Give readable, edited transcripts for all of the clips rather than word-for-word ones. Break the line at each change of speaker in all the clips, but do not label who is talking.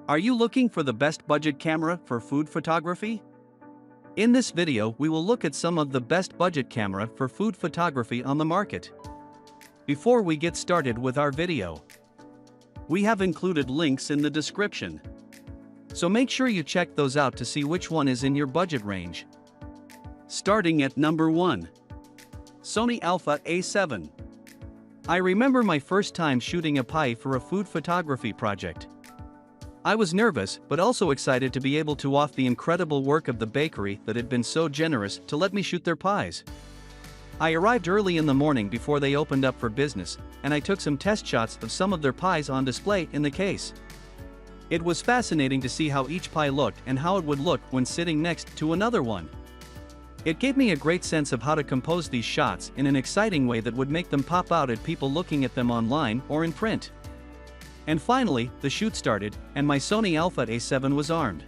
Are you looking for the best budget camera for food photography? In this video, we will look at some of the best budget camera for food photography on the market. Before we get started with our video, we have included links in the description. So make sure you check those out to see which one is in your budget range. Starting at number 1. Sony Alpha A7. I remember my first time shooting a pie for a food photography project. I was nervous but also excited to be able to off the incredible work of the bakery that had been so generous to let me shoot their pies. I arrived early in the morning before they opened up for business, and I took some test shots of some of their pies on display in the case. It was fascinating to see how each pie looked and how it would look when sitting next to another one. It gave me a great sense of how to compose these shots in an exciting way that would make them pop out at people looking at them online or in print. And finally, the shoot started, and my Sony Alpha A7 was armed.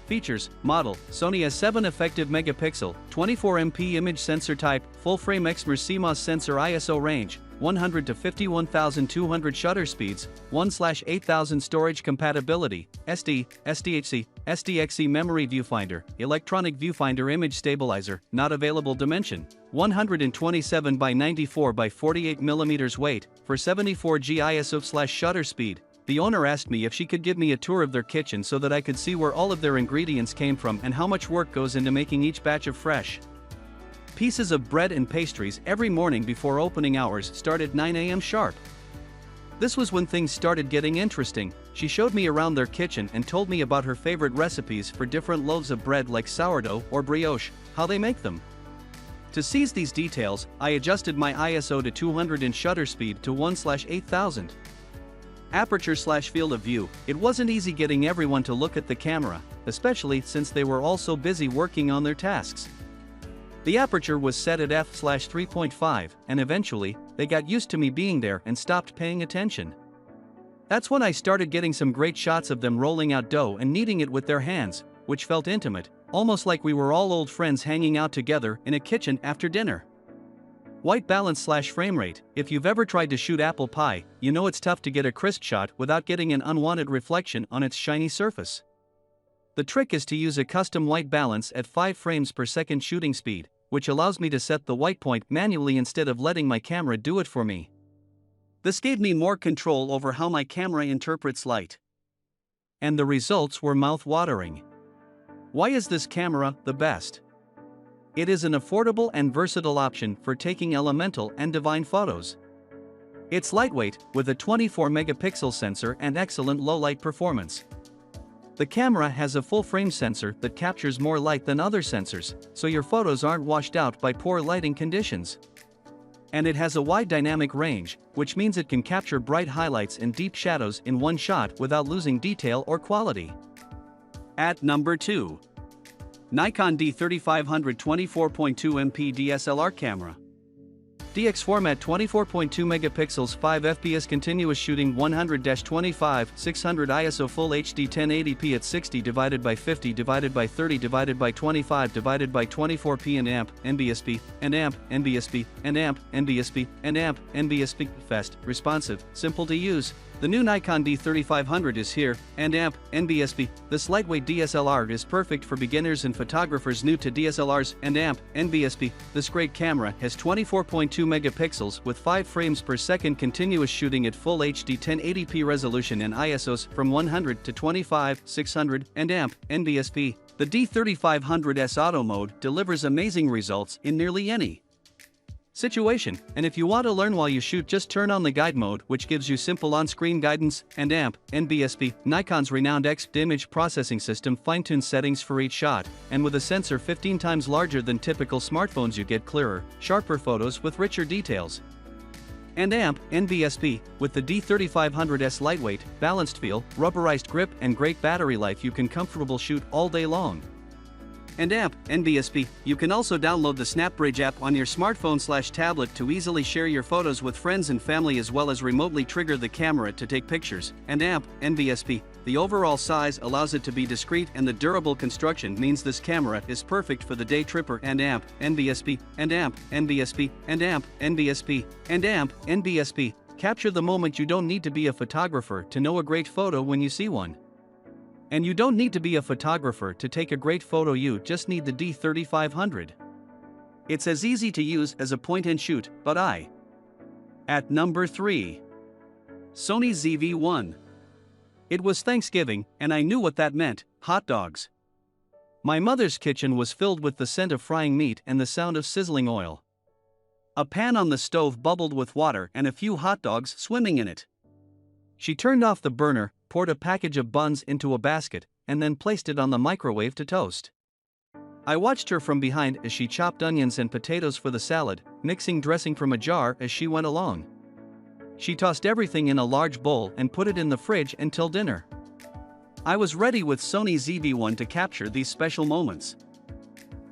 Features: model, Sony A7 effective megapixel, 24MP image sensor type, full-frame XMR CMOS sensor ISO range, 100 to 51,200 shutter speeds, 1/8000 storage compatibility, SD, SDHC, SDXC memory viewfinder, electronic viewfinder image stabilizer, not available dimension, 127 by 94 by 48 mm weight, for 74G ISO/shutter speed. The owner asked me if she could give me a tour of their kitchen so that I could see where all of their ingredients came from and how much work goes into making each batch of fresh pieces of bread and pastries every morning before opening hours start at 9 a.m. sharp. This was when things started getting interesting. She showed me around their kitchen and told me about her favorite recipes for different loaves of bread like sourdough or brioche, how they make them. To seize these details, I adjusted my ISO to 200 and shutter speed to 1/8000. Aperture/field of view. It wasn't easy getting everyone to look at the camera, especially since they were all so busy working on their tasks. The aperture was set at f/3.5, and eventually, they got used to me being there and stopped paying attention. That's when I started getting some great shots of them rolling out dough and kneading it with their hands, which felt intimate, almost like we were all old friends hanging out together in a kitchen after dinner. White balance/frame rate. If you've ever tried to shoot apple pie, you know it's tough to get a crisp shot without getting an unwanted reflection on its shiny surface. The trick is to use a custom white balance at 5 frames per second shooting speed, which allows me to set the white point manually instead of letting my camera do it for me. This gave me more control over how my camera interprets light. And the results were mouth-watering. Why is this camera the best? It is an affordable and versatile option for taking elemental and divine photos. It's lightweight, with a 24-megapixel sensor and excellent low-light performance. The camera has a full-frame sensor that captures more light than other sensors, so your photos aren't washed out by poor lighting conditions. And it has a wide dynamic range, which means it can capture bright highlights and deep shadows in one shot without losing detail or quality. At number 2. Nikon D3500 24.2MP DSLR camera. DX format 24.2 megapixels 5 fps continuous shooting 100-25 600 ISO full HD 1080p at 60 divided by 50 divided by 30 divided by 25 divided by 24p and amp NBSP and amp NBSP and amp NBSP and amp NBSP fast, responsive, simple to use. The new Nikon D3500 is here, and amp NBSP. This lightweight DSLR is perfect for beginners and photographers new to DSLRs and amp NBSP. This great camera has 24.2 megapixels with 5 frames per second continuous shooting at full HD 1080p resolution and ISOs from 100 to 25, 600 and amp NBSP. The D3500's auto mode delivers amazing results in nearly any situation, and if you want to learn while you shoot, just turn on the guide mode, which gives you simple on-screen guidance, and amp NBSP. Nikon's renowned XT image processing system fine-tunes settings for each shot, and with a sensor 15 times larger than typical smartphones you get clearer, sharper photos with richer details. And amp NBSP. With the D3500's lightweight, balanced feel, rubberized grip and great battery life, you can comfortably shoot all day long. And amp NBSP. You can also download the SnapBridge app on your smartphone/tablet to easily share your photos with friends and family, as well as remotely trigger the camera to take pictures. And amp NBSP. The overall size allows it to be discreet, and the durable construction means this camera is perfect for the day tripper. And amp NBSP and amp NBSP and amp NBSP and amp NBSP. Capture the moment. You don't need to be a photographer to know a great photo when you see one. And you don't need to be a photographer to take a great photo, you just need the D3500. It's as easy to use as a point-and-shoot, but At number 3. Sony ZV-1. It was Thanksgiving, and I knew what that meant: hot dogs. My mother's kitchen was filled with the scent of frying meat and the sound of sizzling oil. A pan on the stove bubbled with water and a few hot dogs swimming in it. She turned off the burner, poured a package of buns into a basket, and then placed it on the microwave to toast. I watched her from behind as she chopped onions and potatoes for the salad, mixing dressing from a jar as she went along. She tossed everything in a large bowl and put it in the fridge until dinner. I was ready with Sony ZV-1 to capture these special moments.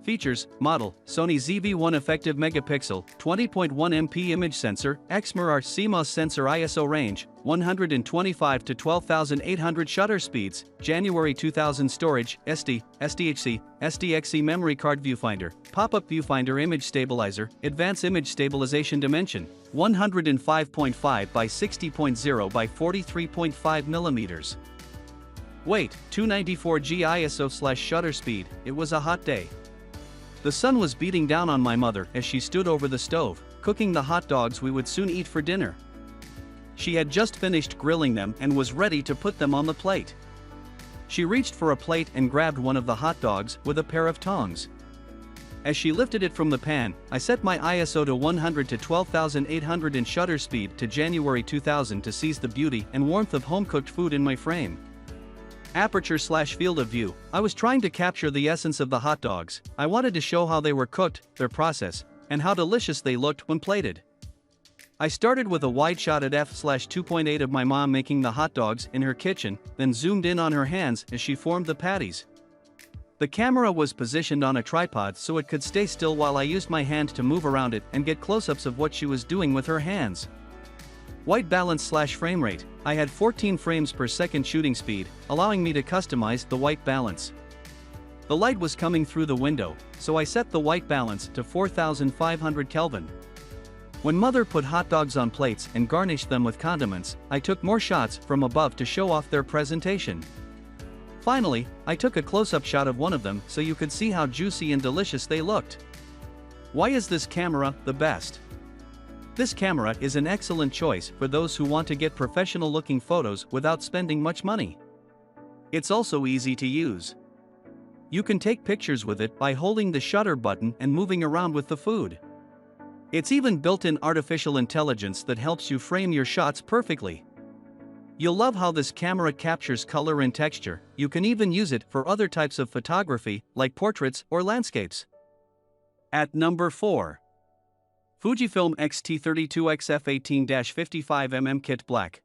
Features: model, Sony ZV-1 effective megapixel, 20.1 MP image sensor, XMIRR CMOS sensor, ISO range, 125 to 12,800 shutter speeds, January 2000 storage, SD, SDHC, SDXC memory card, viewfinder, pop-up viewfinder, image stabilizer, advanced image stabilization, dimension, 105.5 by 60.0 by 43.5 millimeters. Weight, 294G ISO/shutter speed. It was a hot day. The sun was beating down on my mother as she stood over the stove, cooking the hot dogs we would soon eat for dinner. She had just finished grilling them and was ready to put them on the plate. She reached for a plate and grabbed one of the hot dogs with a pair of tongs. As she lifted it from the pan, I set my ISO to 100 to 12,800 and shutter speed to January 2000 to seize the beauty and warmth of home-cooked food in my frame. Aperture/field of view. I was trying to capture the essence of the hot dogs. I wanted to show how they were cooked, their process, and how delicious they looked when plated. I started with a wide shot at f/2.8 of my mom making the hot dogs in her kitchen, then zoomed in on her hands as she formed the patties. The camera was positioned on a tripod so it could stay still while I used my hand to move around it and get close-ups of what she was doing with her hands. White balance/frame rate. I had 14 frames per second shooting speed, allowing me to customize the white balance. The light was coming through the window, so I set the white balance to 4500 Kelvin. When mother put hot dogs on plates and garnished them with condiments, I took more shots from above to show off their presentation. Finally, I took a close-up shot of one of them so you could see how juicy and delicious they looked. Why is this camera the best? This camera is an excellent choice for those who want to get professional-looking photos without spending much money. It's also easy to use. You can take pictures with it by holding the shutter button and moving around with the food. It's even built-in artificial intelligence that helps you frame your shots perfectly. You'll love how this camera captures color and texture. You can even use it for other types of photography, like portraits or landscapes. At number 4. Fujifilm XT-32 XF18-55mm Kit Black.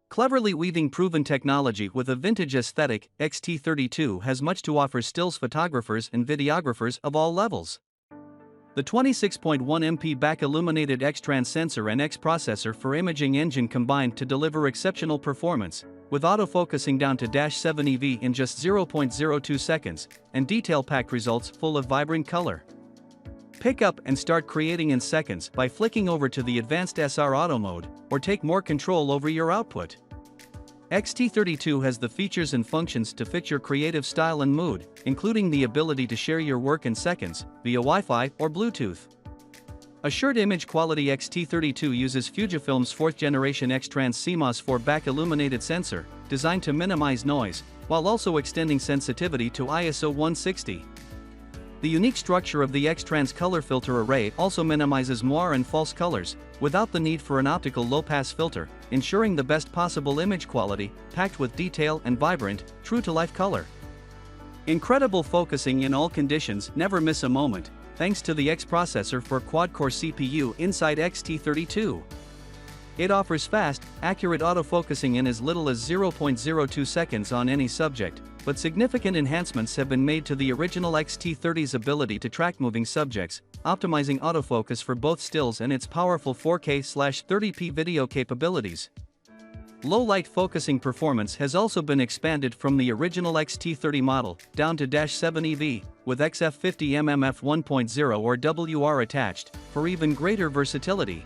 Cleverly weaving proven technology with a vintage aesthetic, XT-32 has much to offer stills photographers and videographers of all levels. The 26.1 MP back-illuminated X-Trans sensor and X-processor for imaging engine combined to deliver exceptional performance, with autofocusing down to -7 EV in just 0.02 seconds, and detail-packed results full of vibrant color. Pick up and start creating in seconds by flicking over to the advanced SR auto mode, or take more control over your output. XT-32 has the features and functions to fit your creative style and mood, including the ability to share your work in seconds, via Wi-Fi or Bluetooth. Assured image quality. XT-32 uses Fujifilm's 4th generation X-Trans CMOS 4 back-illuminated sensor, designed to minimize noise, while also extending sensitivity to ISO 160. The unique structure of the X-Trans color filter array also minimizes moire and false colors, without the need for an optical low-pass filter, ensuring the best possible image quality, packed with detail and vibrant, true-to-life color. Incredible focusing in all conditions. Never miss a moment, thanks to the X-processor for quad-core CPU inside XT-32. It offers fast, accurate autofocusing in as little as 0.02 seconds on any subject, but significant enhancements have been made to the original XT-30's ability to track moving subjects, optimizing autofocus for both stills and its powerful 4K/30p video capabilities. Low-light focusing performance has also been expanded from the original XT-30 model, down to -7 EV, with XF50mm f1.0 or WR attached, for even greater versatility.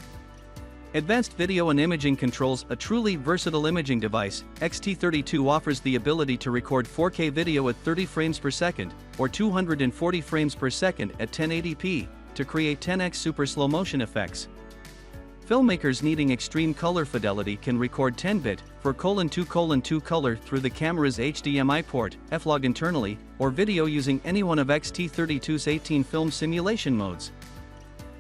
Advanced video and imaging controls. A truly versatile imaging device, XT-32 offers the ability to record 4K video at 30 frames per second, or 240 frames per second at 1080p, to create 10x super slow motion effects. Filmmakers needing extreme color fidelity can record 10-bit, 4:2:2 color through the camera's HDMI port, F-Log internally, or video using any one of XT-32's 18 film simulation modes.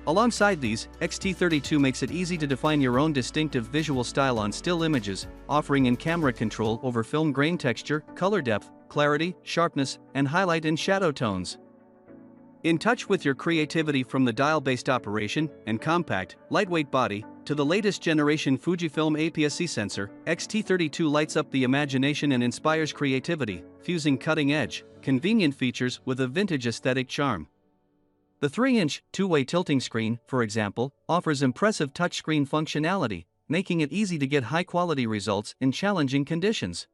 Alongside these, XT-32 makes it easy to define your own distinctive visual style on still images, offering in-camera control over film grain texture, color depth, clarity, sharpness, and highlight and shadow tones. In touch with your creativity, from the dial-based operation and compact, lightweight body, to the latest generation Fujifilm APS-C sensor, XT-32 lights up the imagination and inspires creativity, fusing cutting-edge, convenient features with a vintage aesthetic charm. The 3-inch, two-way tilting screen, for example, offers impressive touchscreen functionality, making it easy to get high-quality results in challenging conditions.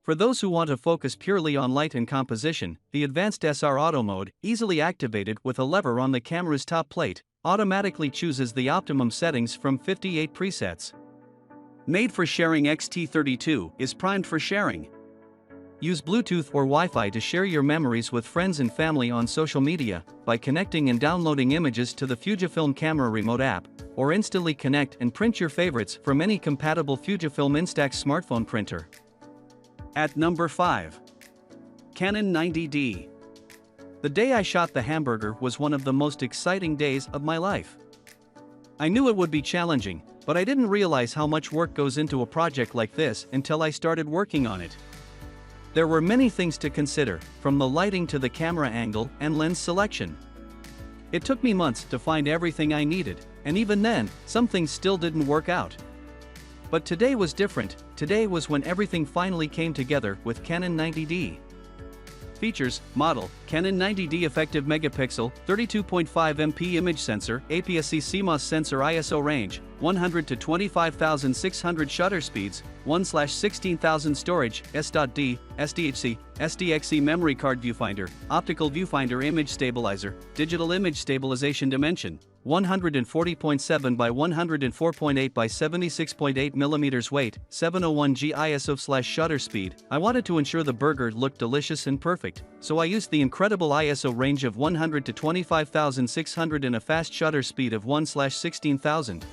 For those who want to focus purely on light and composition, the advanced SR Auto mode, easily activated with a lever on the camera's top plate, automatically chooses the optimum settings from 58 presets. Made for sharing, XT-32 is primed for sharing. Use Bluetooth or Wi-Fi to share your memories with friends and family on social media, by connecting and downloading images to the Fujifilm Camera Remote app, or instantly connect and print your favorites from any compatible Fujifilm Instax smartphone printer. At number 5. Canon 90D. The day I shot the hamburger was one of the most exciting days of my life. I knew it would be challenging, but I didn't realize how much work goes into a project like this until I started working on it. There were many things to consider, from the lighting to the camera angle and lens selection. It took me months to find everything I needed, and even then, some things still didn't work out. But today was different. Today was when everything finally came together with Canon 90D. Features: model, Canon 90D effective megapixel, 32.5 MP image sensor, APS-C CMOS sensor, ISO range, 100 to 25,600 shutter speeds, 1/16,000 storage, S.D, SDHC, SDXC memory card viewfinder, optical viewfinder image stabilizer, digital image stabilization dimension, 140.7 by 104.8 by 76.8 mm weight, 701G ISO /shutter speed. I wanted to ensure the burger looked delicious and perfect, so I used the incredible ISO range of 100 to 25,600 and a fast shutter speed of 1/16,000.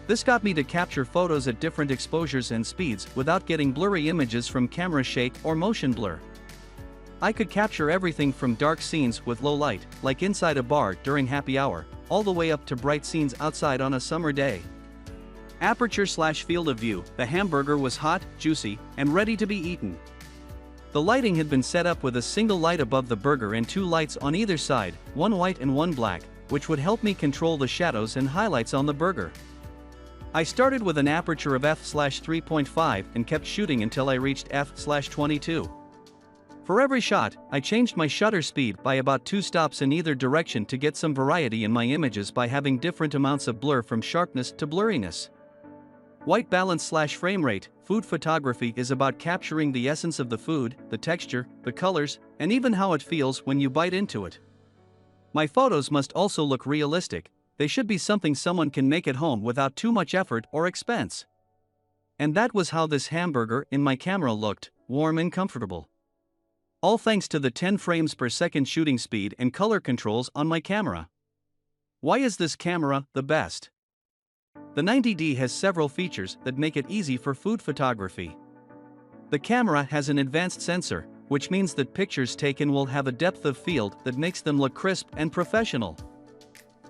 This got me to capture photos at different exposures and speeds without getting blurry images from camera shake or motion blur. I could capture everything from dark scenes with low light, like inside a bar during happy hour, all the way up to bright scenes outside on a summer day. Aperture/field of view: the hamburger was hot, juicy, and ready to be eaten. The lighting had been set up with a single light above the burger and two lights on either side, one white and one black, which would help me control the shadows and highlights on the burger. I started with an aperture of f/3.5 and kept shooting until I reached f/22. For every shot, I changed my shutter speed by about 2 stops in either direction to get some variety in my images by having different amounts of blur from sharpness to blurriness. White balance/frame rate: food photography is about capturing the essence of the food, the texture, the colors, and even how it feels when you bite into it. My photos must also look realistic. They should be something someone can make at home without too much effort or expense. And that was how this hamburger in my camera looked: warm and comfortable. All thanks to the 10 frames per second shooting speed and color controls on my camera. Why is this camera the best? The 90D has several features that make it easy for food photography. The camera has an advanced sensor, which means that pictures taken will have a depth of field that makes them look crisp and professional.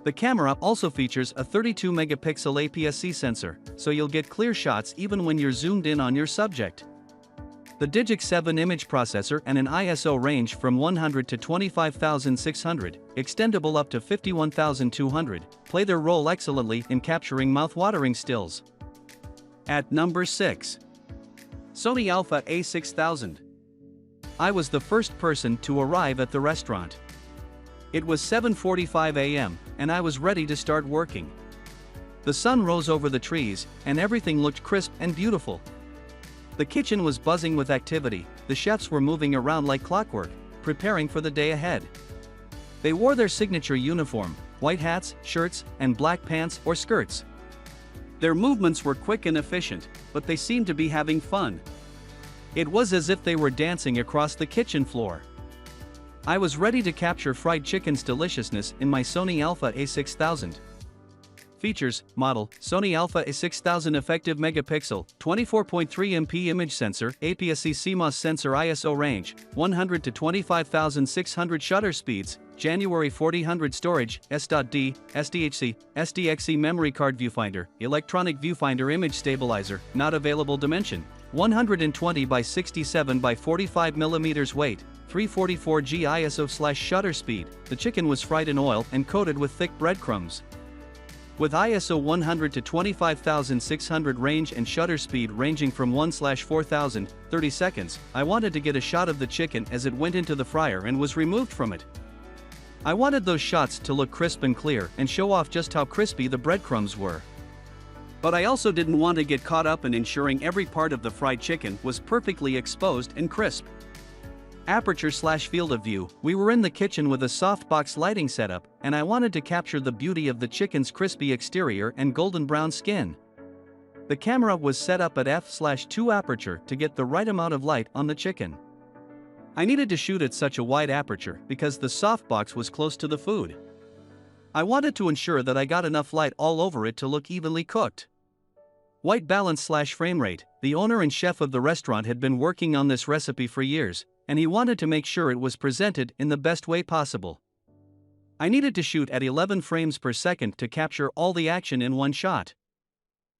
The camera also features a 32 megapixel APS-C sensor, so you'll get clear shots even when you're zoomed in on your subject. The Digic 7 image processor and an ISO range from 100 to 25,600, extendable up to 51,200, play their role excellently in capturing mouth-watering stills. At number 6. Sony Alpha A7. I was the first person to arrive at the restaurant. It was 7:45 a.m., and I was ready to start working. The sun rose over the trees, and everything looked crisp and beautiful. The kitchen was buzzing with activity. The chefs were moving around like clockwork, preparing for the day ahead. They wore their signature uniform: white hats, shirts, and black pants or skirts. Their movements were quick and efficient, but they seemed to be having fun. It was as if they were dancing across the kitchen floor. I was ready to capture fried chicken's deliciousness in my Sony Alpha A6000. Features: model, Sony Alpha A6000 effective megapixel, 24.3 MP image sensor, APS-C CMOS sensor, ISO range, 100 to 25,600 shutter speeds, January 4000 storage, S.D, SDHC, SDXC memory card viewfinder, electronic viewfinder image stabilizer, not available dimension, 120 by 67 by 45 mm weight, 344G ISO/shutter speed. The chicken was fried in oil and coated with thick breadcrumbs. With ISO 100 to 25,600 range and shutter speed ranging from 1/4000, 30 seconds, I wanted to get a shot of the chicken as it went into the fryer and was removed from it. I wanted those shots to look crisp and clear and show off just how crispy the breadcrumbs were. But I also didn't want to get caught up in ensuring every part of the fried chicken was perfectly exposed and crisp. Aperture/field of view: we were in the kitchen with a softbox lighting setup, and I wanted to capture the beauty of the chicken's crispy exterior and golden brown skin. The camera was set up at f/2 aperture to get the right amount of light on the chicken. I needed to shoot at such a wide aperture because the softbox was close to the food. I wanted to ensure that I got enough light all over it to look evenly cooked. White balance/frame rate: the owner and chef of the restaurant had been working on this recipe for years, and he wanted to make sure it was presented in the best way possible. I needed to shoot at 11 frames per second to capture all the action in one shot.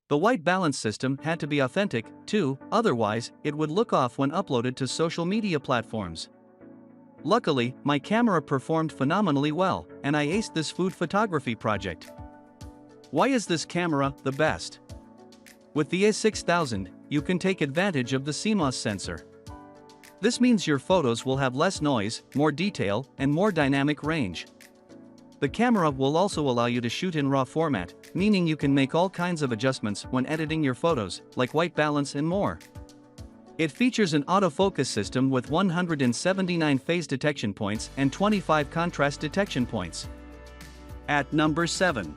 The white balance system had to be authentic, too, otherwise, it would look off when uploaded to social media platforms. Luckily, my camera performed phenomenally well, and I aced this food photography project. Why is this camera the best? With the A6000, you can take advantage of the CMOS sensor. This means your photos will have less noise, more detail, and more dynamic range. The camera will also allow you to shoot in RAW format, meaning you can make all kinds of adjustments when editing your photos, like white balance and more. It features an autofocus system with 179 phase detection points and 25 contrast detection points. At number 7.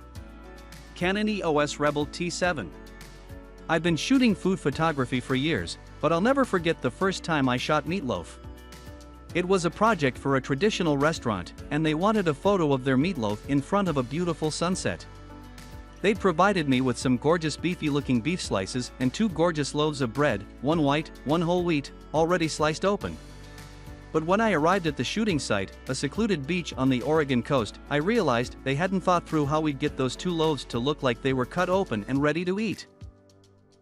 Canon EOS Rebel T7. I've been shooting food photography for years, but I'll never forget the first time I shot meatloaf. It was a project for a traditional restaurant, and they wanted a photo of their meatloaf in front of a beautiful sunset. They'd provided me with some gorgeous beefy-looking beef slices and 2 gorgeous loaves of bread, one white, one whole wheat, already sliced open. But when I arrived at the shooting site, a secluded beach on the Oregon coast, I realized they hadn't thought through how we'd get those 2 loaves to look like they were cut open and ready to eat.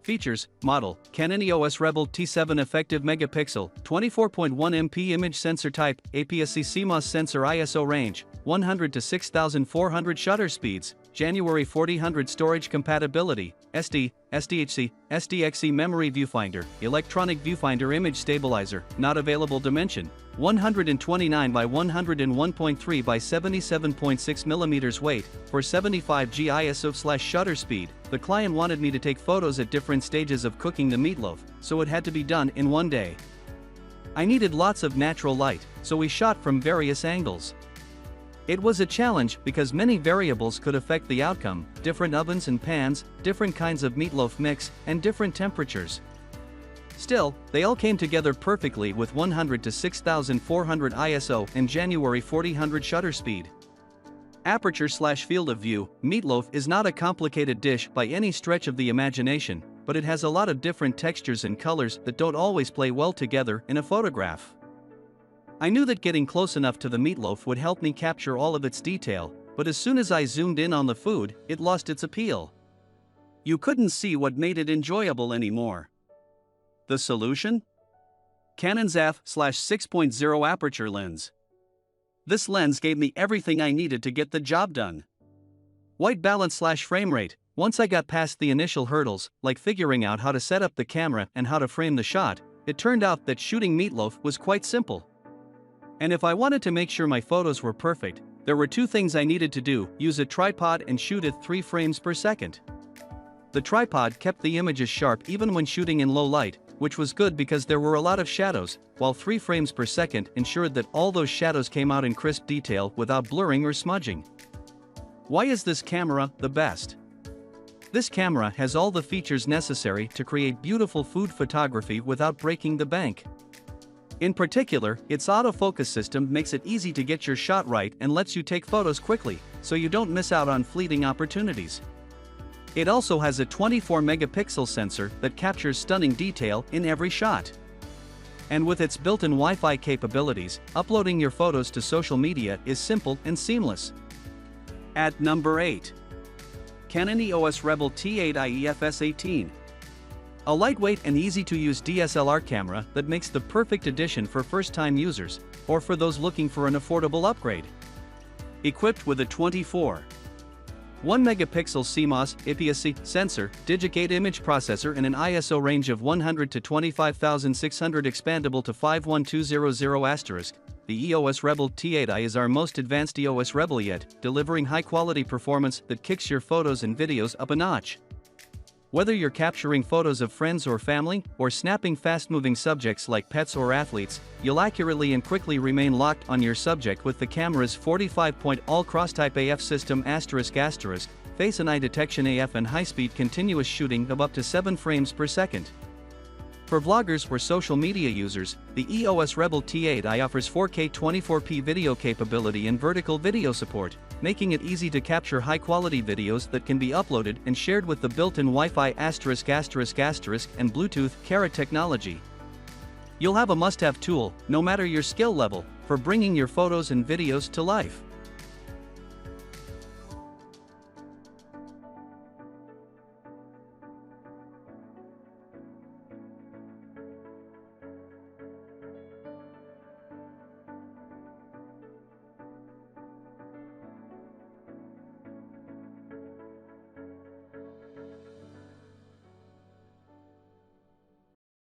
Features: model, Canon EOS Rebel T7 effective megapixel, 24.1 MP image sensor type, APS-C CMOS sensor, ISO range, 100 to 6400 shutter speeds, January 4000 storage compatibility, SD, SDHC, SDXC memory viewfinder, electronic viewfinder image stabilizer, not available dimension, 129 by 101.3 by 77.6 mm weight, for 75G ISO/shutter speed. The client wanted me to take photos at different stages of cooking the meatloaf, so it had to be done in one day. I needed lots of natural light, so we shot from various angles. It was a challenge because many variables could affect the outcome: different ovens and pans, different kinds of meatloaf mix, and different temperatures. Still, they all came together perfectly with 100 to 6400 ISO and January 4000 shutter speed. Aperture/field of view: meatloaf is not a complicated dish by any stretch of the imagination, but it has a lot of different textures and colors that don't always play well together in a photograph. I knew that getting close enough to the meatloaf would help me capture all of its detail, but as soon as I zoomed in on the food, it lost its appeal. You couldn't see what made it enjoyable anymore. The solution? Canon's f/6.0 aperture lens. This lens gave me everything I needed to get the job done. White balance/frame rate: once I got past the initial hurdles, like figuring out how to set up the camera and how to frame the shot, it turned out that shooting meatloaf was quite simple. And if I wanted to make sure my photos were perfect, there were 2 things I needed to do: use a tripod and shoot at 3 frames per second. The tripod kept the images sharp even when shooting in low light, which was good because there were a lot of shadows, while 3 frames per second ensured that all those shadows came out in crisp detail without blurring or smudging. Why is this camera the best? This camera has all the features necessary to create beautiful food photography without breaking the bank. In particular, its autofocus system makes it easy to get your shot right and lets you take photos quickly, so you don't miss out on fleeting opportunities. It also has a 24-megapixel sensor that captures stunning detail in every shot. And with its built-in Wi-Fi capabilities, uploading your photos to social media is simple and seamless. At number 8. Canon EOS Rebel T8i EFS18. A lightweight and easy-to-use DSLR camera that makes the perfect addition for first-time users, or for those looking for an affordable upgrade. Equipped with a 1-megapixel CMOS IPS-C sensor, Digicate image processor and an ISO range of 100 to 25,600 expandable to 51200*, the EOS Rebel T8i is our most advanced EOS Rebel yet, delivering high-quality performance that kicks your photos and videos up a notch. Whether you're capturing photos of friends or family, or snapping fast-moving subjects like pets or athletes, you'll accurately and quickly remain locked on your subject with the camera's 45-point all-cross-type AF system ***, face and eye detection AF and high-speed continuous shooting of up to 7 frames per second. For vloggers or social media users, the EOS Rebel T8i offers 4K 24p video capability and vertical video support, making it easy to capture high-quality videos that can be uploaded and shared with the built-in Wi-Fi **** and Bluetooth Carrot technology. You'll have a must-have tool, no matter your skill level, for bringing your photos and videos to life.